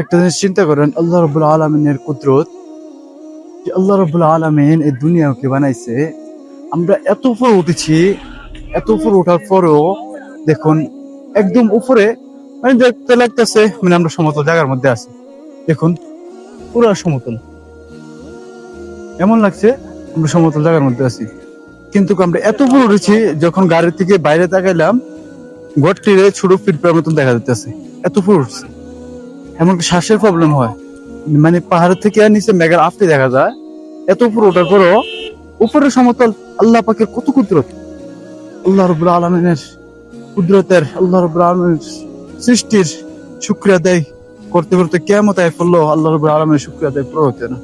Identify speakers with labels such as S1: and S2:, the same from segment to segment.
S1: একটা জিনিস চিন্তা করেন, আল্লাহ রাব্বুল আলামিনের কুদরত, যে আল্লাহ রাব্বুল আলামিন এই দুনিয়াকে বানাইছে। আমরা এত উপরে উঠেছি, এত উপরে ওঠার পরেও দেখুন একদম উপরে, মানে দেখতে লাগতেছে মানে আমরা সমতল জায়গার মধ্যে আছি। দেখুন পুরো সমতল, এমন লাগছে আমরা সমতল জায়গার মধ্যে আছি। কিন্তু আমরা এত উপরে উঠেছি, যখন গাড়ি থেকে বাইরে তাকাইলাম ঘরটিরে ছোট পিঁপড়ার মতন দেখা যাইতেছে, এত উপরে উঠছে। এমনকি শ্বাসের প্রবলেম হয়, মানে পাহাড়ের থেকে আর নিচে মেঘের আফতে দেখা যায়। এত উপরে ওঠার পরও উপরে সমতল। আল্লাহ পাকের কত কুদরত, আল্লাহ রাব্বুল আলামিনের কুদরতের, আল্লাহ রাব্বুল আলামিনের সৃষ্টির শুকরিয়া আদায় করতে করতে কিয়ামত আয় পড়লো, আল্লাহ রাব্বুল আলামিনের শুকরিয়া আদায় পুরো হচ্ছে না।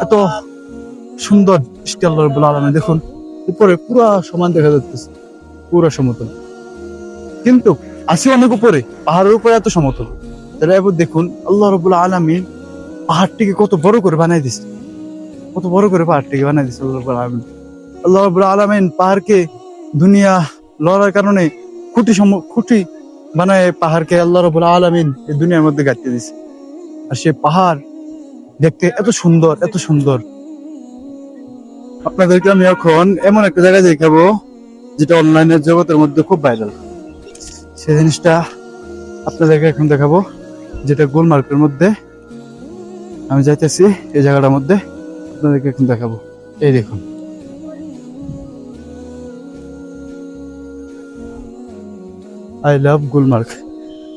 S1: এত সুন্দর সৃষ্টি আল্লাহ রাব্বুল আলামিন। দেখুন উপরে পুরা সমান দেখা যাচ্ছে, পুরা সমতল, কিন্তু আসি অনেক উপরে, পাহাড়ের উপরে এত সমতল। তাহলে এবার দেখুন আল্লাহ রাব্বুল আলামিন পাহাড়টিকে কত বড় করে বানাই দিচ্ছে, কত বড় করে পাহাড়টিকে বানাই দিচ্ছে আল্লাহ রাব্বুল আলামিন। আল্লাহ রাব্বুল আলামিন পাহাড়কে দুনিয়া লড়ার কারণে খুঁটি বানায় পাহাড়কে আল্লাহ রাব্বুল আলামিন এই দুনিয়ার মধ্যে গাঁথতে দিছে। আর সে পাহাড় দেখতে এত সুন্দর, এত সুন্দর। আপনাদেরকে আমি এখন এমন একটা জায়গায় দেখাবো যেটা অনলাইনের জগতের মধ্যে খুব ভাইরাল। সেই জিনিসটা আপনাদেরকে এখন দেখাবো, যেটা গুলমার্গের মধ্যে আমি যাইতেছি। এই জায়গাটার মধ্যে আপনাদেরকে এখন দেখাবো। এই দেখুন, আই লাভ গুলমার্গ।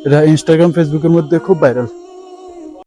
S1: এটা ইনস্টাগ্রাম ফেসবুকের মধ্যে খুব ভাইরাল।